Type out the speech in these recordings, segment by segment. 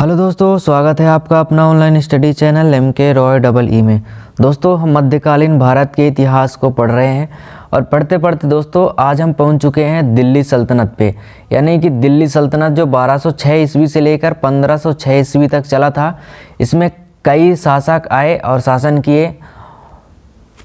Hello दोस्तों, स्वागत है आपका अपना online study channel MK Roy में। दोस्तों, हम मध्यकालीन भारत के इतिहास को पढ़ रहे हैं और पढ़ते पढ़ते दोस्तों आज हम पहुंच चुके हैं दिल्ली सल्तनत पे। यानी कि दिल्ली सल्तनत जो 1206 ईस्वी से लेकर 1506 ईस्वी तक चला था। इसमें कई शासक आए और शासन किए।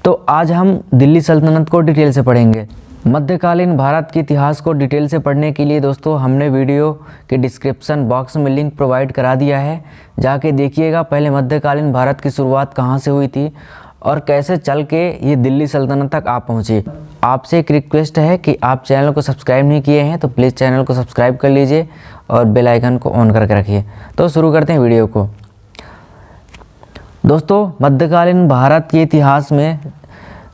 तो आज हम दिल्ली सल्तनत को डिटेल से पढ़ेंगे। मध्यकालीन भारत के इतिहास को डिटेल से पढ़ने के लिए दोस्तों हमने वीडियो के डिस्क्रिप्शन बॉक्स में लिंक प्रोवाइड करा दिया है, जाके देखिएगा। पहले मध्यकालीन भारत की शुरुआत कहाँ से हुई थी और कैसे चल के ये दिल्ली सल्तनत तक आप पहुँचे। आपसे एक रिक्वेस्ट है कि आप चैनल को सब्सक्राइब नहीं किए हैं तो प्लीज़ चैनल को सब्सक्राइब कर लीजिए और बेल आइकन को ऑन करके रखिए। तो शुरू करते हैं वीडियो को। दोस्तों, मध्यकालीन भारत के इतिहास में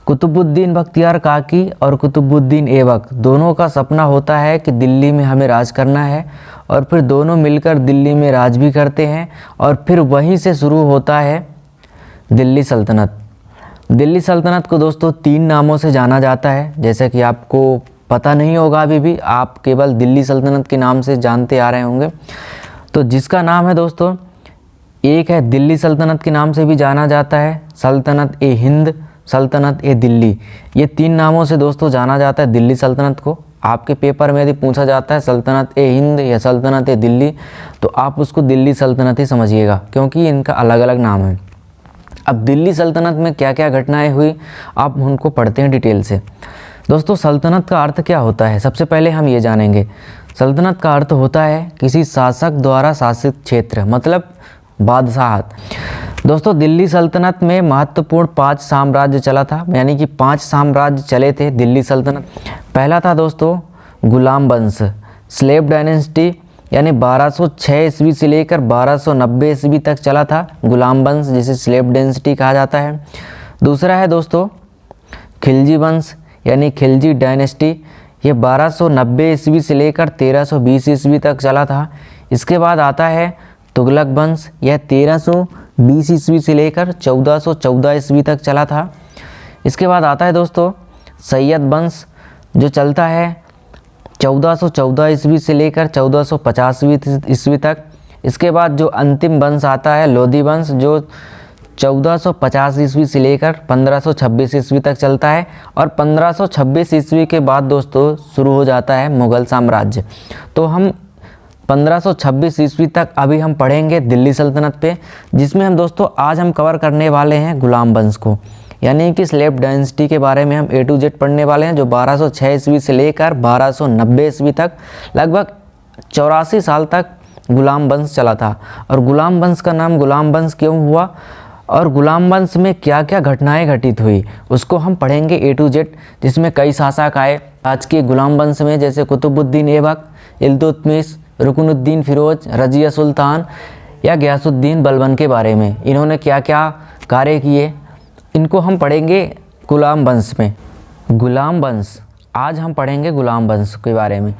कुतुबुद्दीन बख्तियार काकी और कुतुबुद्दीन ऐबक दोनों का सपना होता है कि दिल्ली में हमें राज करना है, और फिर दोनों मिलकर दिल्ली में राज भी करते हैं। और फिर वहीं से शुरू होता है दिल्ली सल्तनत। दिल्ली सल्तनत को दोस्तों 3 नामों से जाना जाता है। जैसे कि आपको पता नहीं होगा, अभी भी आप केवल दिल्ली सल्तनत के नाम से जानते आ रहे होंगे। तो जिसका नाम है दोस्तों, एक है दिल्ली सल्तनत के नाम से भी जाना जाता है, सल्तनत ए हिंद, सल्तनत ए दिल्ली। ये 3 नामों से दोस्तों जाना जाता है दिल्ली सल्तनत को। आपके पेपर में यदि पूछा जाता है सल्तनत ए हिंद या सल्तनत ए दिल्ली, तो आप उसको दिल्ली सल्तनत ही समझिएगा, क्योंकि इनका अलग अलग नाम है। अब दिल्ली सल्तनत में क्या क्या घटनाएं हुई, आप उनको पढ़ते हैं डिटेल से। दोस्तों, सल्तनत का अर्थ क्या होता है, सबसे पहले हम ये जानेंगे। सल्तनत का अर्थ होता है किसी शासक द्वारा शासित क्षेत्र, मतलब बादशाहत। दोस्तों, दिल्ली सल्तनत में महत्वपूर्ण 5 साम्राज्य चला था, यानी कि 5 साम्राज्य चले थे दिल्ली सल्तनत। पहला था दोस्तों गुलाम वंश, स्लेव डायनेस्टी, यानी 1206 ईस्वी से लेकर 1290 ईस्वी तक चला था गुलाम वंश, जिसे स्लेव डायनेस्टी कहा जाता है। दूसरा है दोस्तों खिलजी वंश, यानी खिलजी डायनेस्टी। ये 1290 ईस्वी से लेकर 1320 ईस्वी तक चला था। इसके बाद आता है तुगलक वंश, यह 1320 ईस्वी से लेकर 1414 ईस्वी तक चला था। इसके बाद आता है दोस्तों सैयद वंश, जो चलता है 1414 ईस्वी से लेकर 1450 ईस्वी तक। इसके बाद जो अंतिम वंश आता है लोधी वंश, जो 1450 ईस्वी से लेकर 1526 ईस्वी तक चलता है। और 1526 ईस्वी के बाद दोस्तों शुरू हो जाता है मुग़ल साम्राज्य। तो हम 1526 ईस्वी तक अभी हम पढ़ेंगे दिल्ली सल्तनत पे, जिसमें हम दोस्तों आज हम कवर करने वाले हैं गुलाम वंश को, यानी कि स्लेव डायनेस्टी के बारे में हम A to Z पढ़ने वाले हैं, जो 1206 ईस्वी से लेकर 1290 ईस्वी तक लगभग 84 साल तक गुलाम वंश चला था। और गुलाम वंश का नाम गुलाम वंश क्यों हुआ और गुलाम वंश में क्या क्या घटनाएं घटित हुई, उसको हम पढ़ेंगे A to Z, जिसमें कई शासक आए आज के गुलाम वंश में, जैसे कुतुबुद्दीन ऐबक, इल्तुतमिश, रुकनुद्दीन फिरोज, रजिया सुल्तान या गयासुद्दीन बलबन के बारे में। इन्होंने क्या क्या कार्य किए, इनको हम पढ़ेंगे गुलाम वंश में। गुलाम वंश, आज हम पढ़ेंगे गुलाम वंश के बारे में।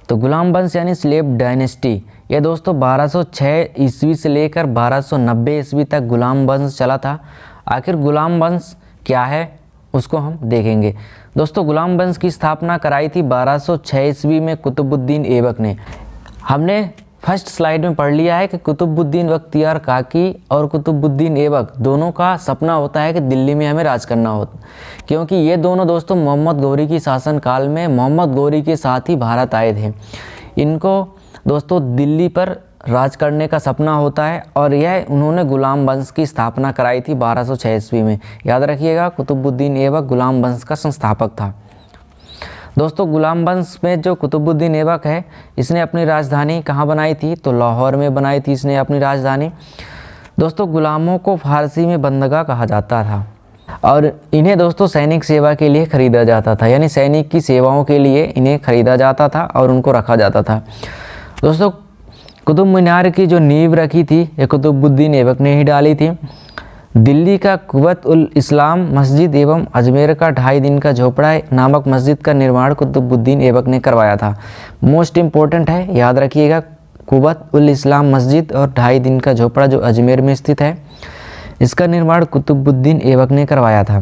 तो गुलाम वंश यानी स्लेव डायनेस्टी, यह दोस्तों 1206 ईस्वी से लेकर 1290 ईस्वी तक गुलाम वंश चला था। आखिर गुलाम वंश क्या है उसको हम देखेंगे। दोस्तों, गुलाम वंश की स्थापना कराई थी 1206 ईस्वी में कुतुबुद्दीन ऐबक ने। हमने फर्स्ट स्लाइड में पढ़ लिया है कि कुतुबुद्दीन बख्तियार काकी और कुतुबुद्दीन ऐबक दोनों का सपना होता है कि दिल्ली में हमें राज करना होता, क्योंकि ये दोनों दोस्तों मोहम्मद गौरी की शासन काल में मोहम्मद गौरी के साथ ही भारत आए थे। इनको दोस्तों दिल्ली पर राज करने का सपना होता है, और यह उन्होंने गुलाम वंश की स्थापना कराई थी 1206 ईस्वी में। याद रखिएगा, कुतुबुद्दीन ऐबक गुलाम वंश का संस्थापक था। दोस्तों, गुलाम वंश में जो कुतुबुद्दीन ऐबक है, इसने अपनी राजधानी कहाँ बनाई थी, तो लाहौर में बनाई थी इसने अपनी राजधानी। दोस्तों, गुलामों को फारसी में बंदगा कहा जाता था, और इन्हें दोस्तों सैनिक सेवा के लिए ख़रीदा जाता था, यानी सैनिक की सेवाओं के लिए इन्हें ख़रीदा जाता था और उनको रखा जाता था। दोस्तों, कुतुब मीनार की जो नींव रखी थी ये कुतुबुद्दीन ऐबक ने ही डाली थी। दिल्ली का कुव्वत उल इस्लाम मस्जिद एवं अजमेर का 2.5 दिन का झोपड़ा नामक मस्जिद का निर्माण कुतुबुद्दीन ऐबक ने करवाया था। मोस्ट इम्पोर्टेंट है, याद रखिएगा, कुव्वत उल इस्लाम मस्जिद और 2.5 दिन का झोपड़ा जो अजमेर में स्थित है, इसका निर्माण कुतुबुद्दीन ऐबक ने करवाया था।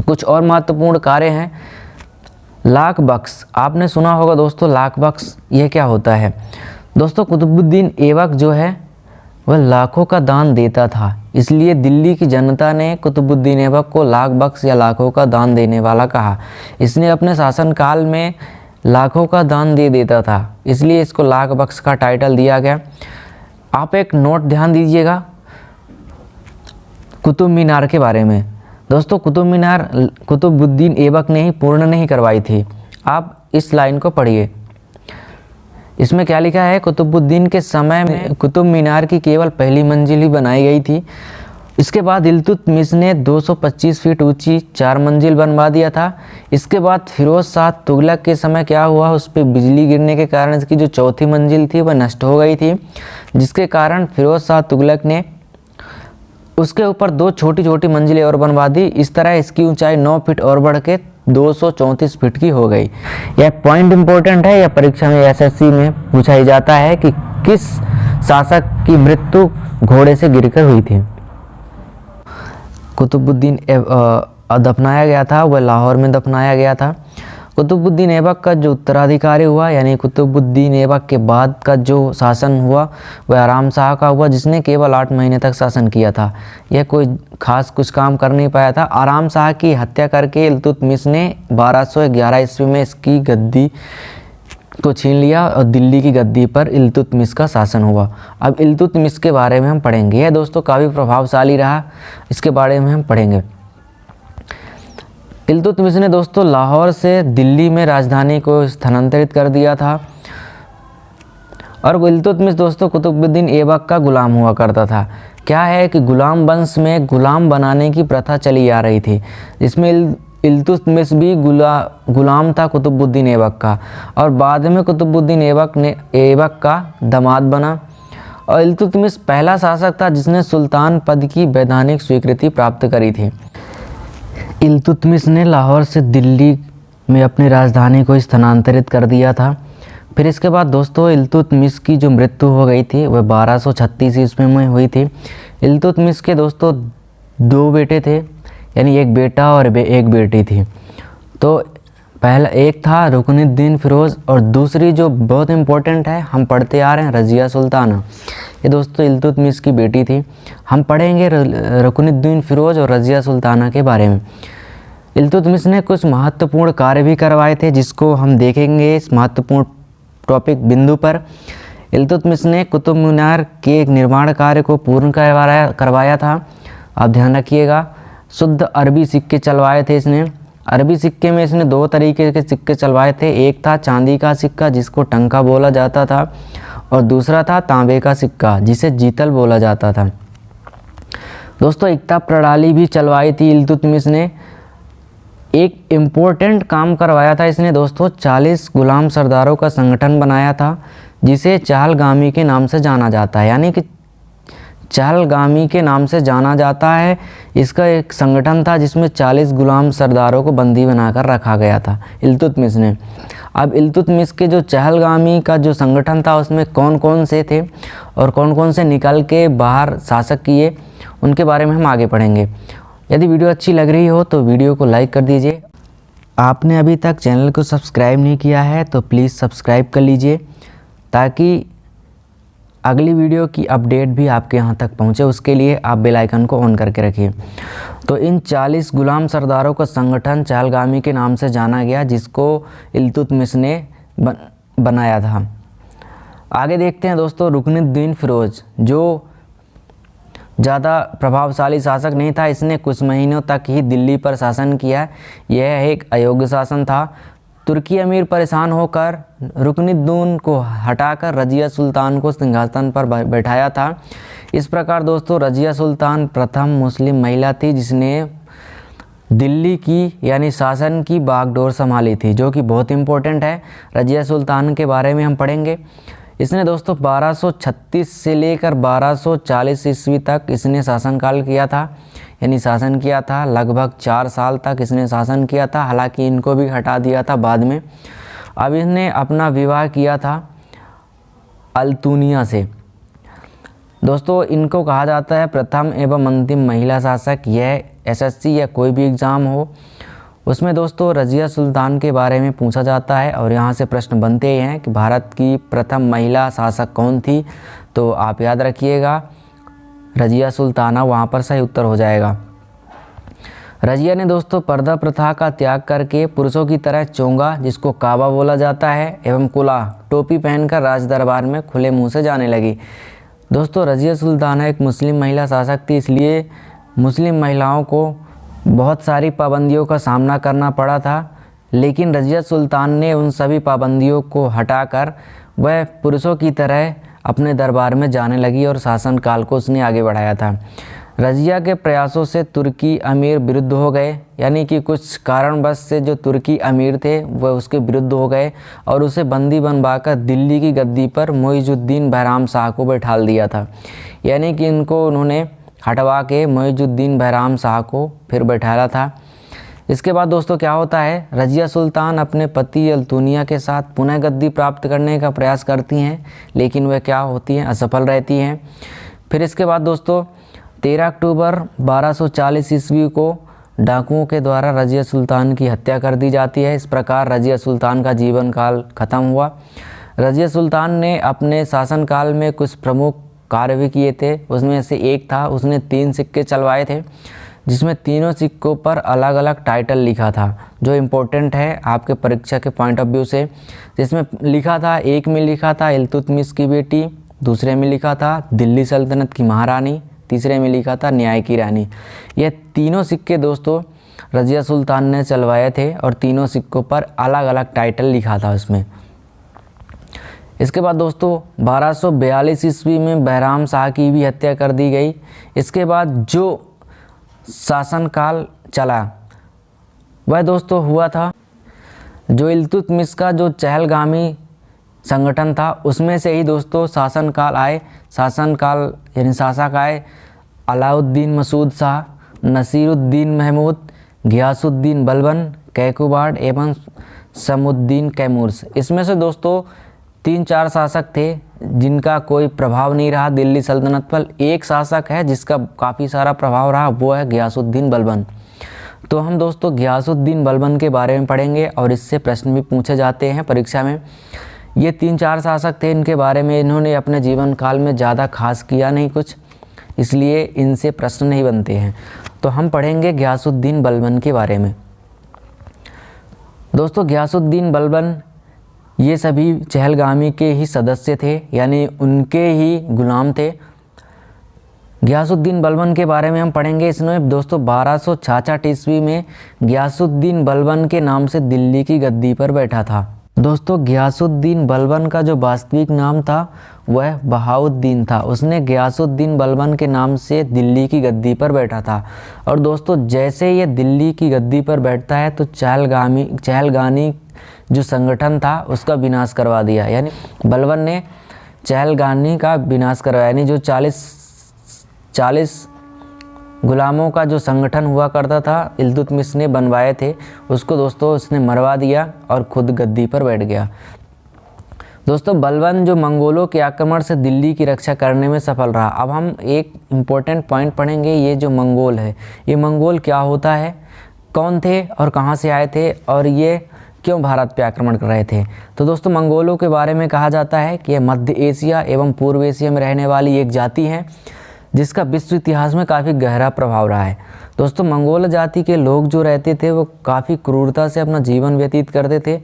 कुछ और महत्वपूर्ण कार्य हैं। लाख बख्श, आपने सुना होगा दोस्तों लाख बख्श, ये क्या होता है? दोस्तों, कुतुबुद्दीन ऐबक जो है वह लाखों का दान देता था, इसलिए दिल्ली की जनता ने कुतुबुद्दीन ऐबक को लाख बख्श या लाखों का दान देने वाला कहा। इसने अपने शासनकाल में लाखों का दान दे देता था, इसलिए इसको लाख बख्श का टाइटल दिया गया। आप एक नोट ध्यान दीजिएगा कुतुब मीनार के बारे में। दोस्तों कुतुब मीनार कुतुबुद्दीन ऐबक ने ही पूर्ण नहीं करवाई थी। आप इस लाइन को पढ़िए, इसमें क्या लिखा है, कुतुबुद्दीन के समय में कुतुब मीनार की केवल पहली मंजिल ही बनाई गई थी। इसके बाद इल्तुतमिश ने 225 फीट ऊंची 4 मंजिल बनवा दिया था। इसके बाद फिरोज शाह तुगलक के समय क्या हुआ, उस पर बिजली गिरने के कारण इसकी जो चौथी मंजिल थी वह नष्ट हो गई थी, जिसके कारण फिरोज शाह तुगलक ने उसके ऊपर 2 छोटी छोटी मंजिलें और बनवा दी। इस तरह इसकी ऊंचाई 9 फीट और बढ़ के 234 फीट की हो गई। यह पॉइंट इंपॉर्टेंट है, यह परीक्षा में एसएससी में पूछा ही जाता है कि किस शासक की मृत्यु घोड़े से गिरकर हुई थी। कुतुबुद्दीन दफनाया गया था, वह लाहौर में दफनाया गया था। कुतुबुद्दीन ऐबक का जो उत्तराधिकारी हुआ, यानी कुतुबुद्दीन ऐबक के बाद का जो शासन हुआ वह आराम शाह का हुआ, जिसने केवल 8 महीने तक शासन किया था। यह कोई खास कुछ काम कर नहीं पाया था। आराम शाह की हत्या करके इल्तुतमिश ने 1211 ईस्वी में इसकी गद्दी को छीन लिया और दिल्ली की गद्दी पर इल्तुतमिश का शासन हुआ। अब इल्तुतमिश के बारे में हम पढ़ेंगे। यह दोस्तों काफ़ी प्रभावशाली रहा, इसके बारे में हम पढ़ेंगे। इल्तुतमिश ने दोस्तों लाहौर से दिल्ली में राजधानी को स्थानांतरित कर दिया था। और इल्तुतमिश दोस्तों कुतुबुद्दीन ऐबक का गुलाम हुआ करता था। क्या है कि गुलाम वंश में गुलाम बनाने की प्रथा चली आ रही थी, जिसमें इल्तुतमिश भी गुलाम था कुतुबुद्दीन ऐबक का, और बाद में कुतुबुद्दीन ऐबक का दामाद बना। और इल्तुतमिश पहला शासक था जिसने सुल्तान पद की वैधानिक स्वीकृति प्राप्त करी थी। इल्तुतमिश ने लाहौर से दिल्ली में अपनी राजधानी को स्थानांतरित कर दिया था। फिर इसके बाद दोस्तों इल्तुतमिश की जो मृत्यु हो गई थी वह 1236 ईस्वी में हुई थी। इल्तुतमिश के दोस्तों 2 बेटे थे, यानी एक बेटा और एक बेटी थी। तो पहला एक था रुकनुद्दीन फिरोज़ और दूसरी जो बहुत इम्पोर्टेंट है, हम पढ़ते आ रहे हैं, रज़िया सुल्ताना। ये दोस्तों इल्तुतमिश की बेटी थी। हम पढ़ेंगे रुकनुद्दीन फिरोज़ और रज़िया सुल्ताना के बारे में। इल्तुतमिश ने कुछ महत्वपूर्ण कार्य भी करवाए थे, जिसको हम देखेंगे इस महत्वपूर्ण टॉपिक बिंदु पर। इल्तुतमिश ने कुतुब मीनार के एक निर्माण कार्य को पूर्ण करवाया था। आप ध्यान रखिएगा। शुद्ध अरबी सिक्के चलवाए थे इसने। अरबी सिक्के में इसने 2 तरीके के सिक्के चलवाए थे। एक था चांदी का सिक्का जिसको टंका बोला जाता था, और दूसरा था तांबे का सिक्का जिसे जीतल बोला जाता था। दोस्तों एकता प्रणाली भी चलवाई थी इल्तुतमिश ने। एक इम्पोर्टेंट काम करवाया था इसने दोस्तों, 40 गुलाम सरदारों का संगठन बनाया था, जिसे चहलगामी के नाम से जाना जाता है, यानी कि चहलगामी के नाम से जाना जाता है। इसका एक संगठन था जिसमें 40 गुलाम सरदारों को बंदी बनाकर रखा गया था इल्तुतमिश ने। अब इल्तुतमिश के जो चहलगामी का जो संगठन था उसमें कौन कौन से थे और कौन कौन से निकल के बाहर शासक किए, उनके बारे में हम आगे पढ़ेंगे। यदि वीडियो अच्छी लग रही हो तो वीडियो को लाइक कर दीजिए। आपने अभी तक चैनल को सब्सक्राइब नहीं किया है तो प्लीज़ सब्सक्राइब कर लीजिए, ताकि अगली वीडियो की अपडेट भी आपके यहाँ तक पहुँचे। उसके लिए आप बेल आइकन को ऑन करके रखिए। तो इन 40 गुलाम सरदारों का संगठन चहलगामी के नाम से जाना गया, जिसको इल्तुतमिश ने बनाया था। आगे देखते हैं दोस्तों रुकनुद्दीन फिरोज़, जो ज़्यादा प्रभावशाली शासक नहीं था। इसने कुछ महीनों तक ही दिल्ली पर शासन किया। यह एक अयोग्य शासन था। तुर्की अमीर परेशान होकर रुकनुद्दीन को हटाकर रज़िया सुल्तान को सिंहासन पर बैठाया था। इस प्रकार दोस्तों रज़िया सुल्तान प्रथम मुस्लिम महिला थी जिसने दिल्ली की यानी शासन की बागडोर संभाली थी, जो कि बहुत इम्पोर्टेंट है। रज़िया सुल्तान के बारे में हम पढ़ेंगे। इसने दोस्तों 1236 से लेकर 1240 ईस्वी तक इसने शासनकाल किया था, यानी शासन किया था। लगभग 4 साल तक इसने शासन किया था। हालांकि इनको भी हटा दिया था बाद में। अब इसने अपना विवाह किया था अल्तुनिया से। दोस्तों इनको कहा जाता है प्रथम एवं अंतिम महिला शासक। यह एसएससी या कोई भी एग्ज़ाम हो उसमें दोस्तों रज़िया सुल्तान के बारे में पूछा जाता है, और यहाँ से प्रश्न बनते हैं कि भारत की प्रथम महिला शासक कौन थी। तो आप याद रखिएगा रजिया सुल्ताना वहाँ पर सही उत्तर हो जाएगा। रजिया ने दोस्तों पर्दा प्रथा का त्याग करके पुरुषों की तरह चोंगा, जिसको काबा बोला जाता है, एवं कुलाह टोपी पहनकर राज दरबार में खुले मुंह से जाने लगी। दोस्तों रजिया सुल्ताना एक मुस्लिम महिला शासक थी, इसलिए मुस्लिम महिलाओं को बहुत सारी पाबंदियों का सामना करना पड़ा था, लेकिन रजिया सुल्तान ने उन सभी पाबंदियों को हटाकर वह पुरुषों की तरह अपने दरबार में जाने लगी और शासनकाल को उसने आगे बढ़ाया था। रजिया के प्रयासों से तुर्की अमीर विरुद्ध हो गए, यानी कि कुछ कारणवश से जो तुर्की अमीर थे वह उसके विरुद्ध हो गए और उसे बंदी बनवाकर दिल्ली की गद्दी पर मुइजुद्दीन बहराम शाह को बैठाल दिया था। यानी कि इनको उन्होंने हटवा के मुइजुद्दीन बहराम शाह को फिर बैठाया था। इसके बाद दोस्तों क्या होता है, रजिया सुल्तान अपने पति अल्तुनिया के साथ पुनः गद्दी प्राप्त करने का प्रयास करती हैं, लेकिन वह क्या होती हैं, असफल रहती हैं। फिर इसके बाद दोस्तों 13 अक्टूबर 1240 ईस्वी को डाकुओं के द्वारा रजिया सुल्तान की हत्या कर दी जाती है। इस प्रकार रजिया सुल्तान का जीवन काल खत्म हुआ। रजिया सुल्तान ने अपने शासनकाल में कुछ प्रमुख कार्य भी किए थे। उसमें से एक था, उसने 3 सिक्के चलवाए थे, जिसमें तीनों सिक्कों पर अलग अलग टाइटल लिखा था, जो इम्पोर्टेंट है आपके परीक्षा के पॉइंट ऑफ व्यू से। जिसमें लिखा था, एक में लिखा था इल्तुतमिश की बेटी, दूसरे में लिखा था दिल्ली सल्तनत की महारानी, तीसरे में लिखा था न्याय की रानी। ये तीनों सिक्के दोस्तों रजिया सुल्तान ने चलवाए थे और तीनों सिक्कों पर अलग अलग टाइटल लिखा था उसमें। इसके बाद दोस्तों 1242 ईस्वी में बहराम शाह की भी हत्या कर दी गई। इसके बाद जो शासनकाल चला वह दोस्तों हुआ था जो इल्तुतमिश का जो चहलगामी संगठन था, उसमें से ही दोस्तों शासनकाल यानी शासक आए अलाउद्दीन मसूद शाह, नसीरुद्दीन महमूद, घियासुद्दीन बलबन, कैकुबाड एवं समुद्दीन कैमूर्स। इसमें से दोस्तों 3-4 शासक थे जिनका कोई प्रभाव नहीं रहा दिल्ली सल्तनत पर। एक शासक है जिसका काफ़ी सारा प्रभाव रहा, वो है घियासुद्दीन बलबन। तो हम दोस्तों घियासुद्दीन बलबन के बारे में पढ़ेंगे और इससे प्रश्न भी पूछे जाते हैं परीक्षा में। ये 3-4 शासक थे, इनके बारे में इन्होंने अपने जीवन काल में ज़्यादा खास किया नहीं कुछ, इसलिए इनसे प्रश्न नहीं बनते हैं। तो हम पढ़ेंगे घियासुद्दीन बलबन के बारे में। दोस्तों घियासुद्दीन बलबन ये सभी चहलगामी के ही सदस्य थे, यानी उनके ही गुलाम थे। घियासुद्दीन बलबन के बारे में हम पढ़ेंगे। इसमें दोस्तों 1266 ईस्वी में घियासुद्दीन बलबन के नाम से दिल्ली की गद्दी पर बैठा था। दोस्तों घियासुद्दीन बलबन का जो वास्तविक नाम था वह बहाउद्दीन था। उसने घियासुद्दीन बलबन के नाम से दिल्ली की गद्दी पर बैठा था। और दोस्तों जैसे ये दिल्ली की गद्दी पर बैठता है तो चहलगानी जो संगठन था उसका विनाश करवा दिया, यानी बलबन ने चहलगानी का विनाश करवाया, यानी जो 40 गुलामों का जो संगठन हुआ करता था इल्तुतमिश ने बनवाए थे, उसको दोस्तों उसने मरवा दिया और खुद गद्दी पर बैठ गया। दोस्तों बलबन जो मंगोलों के आक्रमण से दिल्ली की रक्षा करने में सफल रहा। अब हम एक इम्पोर्टेंट पॉइंट पढ़ेंगे, ये जो मंगोल है, ये मंगोल क्या होता है, कौन थे और कहाँ से आए थे और ये क्यों भारत पे आक्रमण कर रहे थे। तो दोस्तों मंगोलों के बारे में कहा जाता है कि यह मध्य एशिया एवं पूर्व एशिया में रहने वाली एक जाति है जिसका विश्व इतिहास में काफ़ी गहरा प्रभाव रहा है। दोस्तों मंगोल जाति के लोग जो रहते थे वो काफ़ी क्रूरता से अपना जीवन व्यतीत करते थे।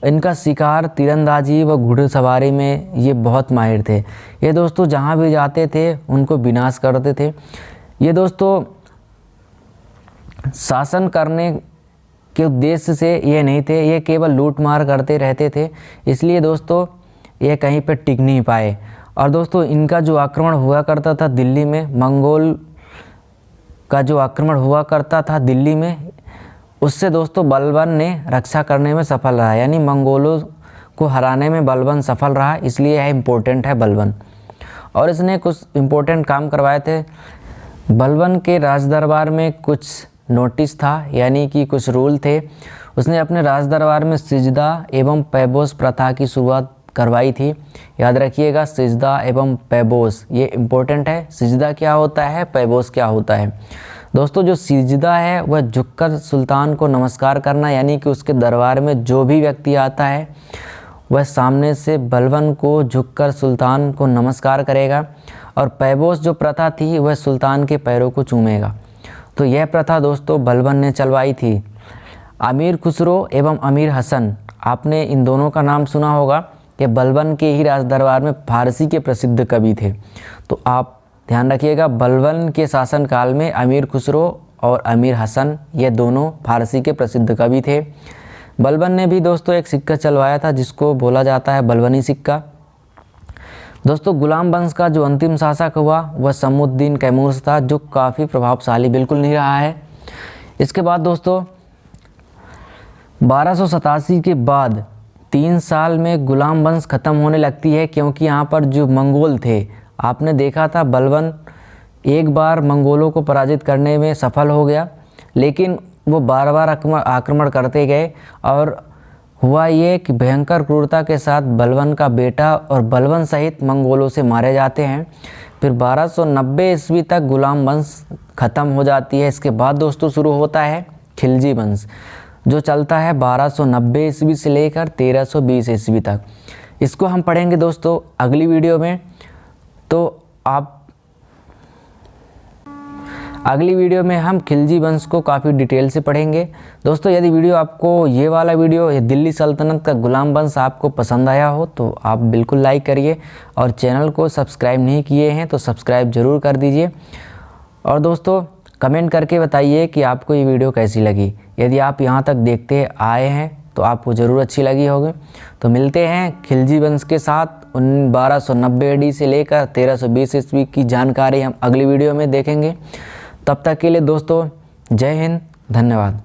इनका शिकार, तीरंदाजी व घुड़सवारी में ये बहुत माहिर थे। ये दोस्तों जहाँ भी जाते थे उनको विनाश करते थे। ये दोस्तों शासन करने के उद्देश्य से ये नहीं थे, ये केवल लूट मार करते रहते थे, इसलिए दोस्तों ये कहीं पर टिक नहीं पाए। और दोस्तों इनका जो आक्रमण हुआ करता था दिल्ली में, मंगोल का जो आक्रमण हुआ करता था दिल्ली में, उससे दोस्तों बलबन ने रक्षा करने में सफल रहा, यानी मंगोलों को हराने में बलबन सफल रहा, इसलिए यह इम्पोर्टेंट है बलबन। और इसने कुछ इम्पोर्टेंट काम करवाए थे। बलबन के राज दरबार में कुछ नोटिस था, यानी कि कुछ रूल थे। उसने अपने राज दरबार में सिजदा एवं पैबोस प्रथा की शुरुआत करवाई थी। याद रखिएगा सिजदा एवं पैबोस, ये इम्पोर्टेंट है। सिजदा क्या होता है, पैबोस क्या होता है। दोस्तों जो सिजदा है वह झुककर सुल्तान को नमस्कार करना, यानी कि उसके दरबार में जो भी व्यक्ति आता है वह सामने से बलबन को झुककर सुल्तान को नमस्कार करेगा। और पैबोस जो प्रथा थी वह सुल्तान के पैरों को चूमेगा। तो यह प्रथा दोस्तों बलबन ने चलवाई थी। अमीर खुसरो एवं अमीर हसन, आपने इन दोनों का नाम सुना होगा कि बलबन के ही राज दरबार में फारसी के प्रसिद्ध कवि थे। तो आप ध्यान रखिएगा, बलबन के शासनकाल में अमीर खुसरो और अमीर हसन ये दोनों फारसी के प्रसिद्ध कवि थे। बलबन ने भी दोस्तों एक सिक्का चलवाया था जिसको बोला जाता है बलबनी सिक्का। दोस्तों गुलाम वंश का जो अंतिम शासक हुआ वह समुद्दीन कैमूर था, जो काफ़ी प्रभावशाली बिल्कुल नहीं रहा है। इसके बाद दोस्तों 1287 के बाद 3 साल में गुलाम वंश ख़त्म होने लगती है, क्योंकि यहाँ पर जो मंगोल थे, आपने देखा था बलबन एक बार मंगोलों को पराजित करने में सफल हो गया, लेकिन वो बार बार आक्रमण करते गए और हुआ ये कि भयंकर क्रूरता के साथ बलबन का बेटा और बलबन सहित मंगोलों से मारे जाते हैं। फिर 1290 ईस्वी तक गुलाम वंश ख़त्म हो जाती है। इसके बाद दोस्तों शुरू होता है खिलजी वंश, जो चलता है 1290 ईस्वी से लेकर 1320 ईस्वी तक। इसको हम पढ़ेंगे दोस्तों अगली वीडियो में। तो आप अगली वीडियो में हम खिलजी वंश को काफ़ी डिटेल से पढ़ेंगे। दोस्तों यदि वीडियो आपको ये वाला वीडियो दिल्ली सल्तनत का गुलाम वंश आपको पसंद आया हो तो आप बिल्कुल लाइक करिए, और चैनल को सब्सक्राइब नहीं किए हैं तो सब्सक्राइब ज़रूर कर दीजिए। और दोस्तों कमेंट करके बताइए कि आपको ये वीडियो कैसी लगी। यदि आप यहाँ तक देखते आए हैं तो आपको ज़रूर अच्छी लगी होगी। तो मिलते हैं खिलजी वंश के साथ 1290 AD से लेकर 1320 ईस्वी की जानकारी हम अगली वीडियो में देखेंगे। तब तक के लिए दोस्तों जय हिंद, धन्यवाद।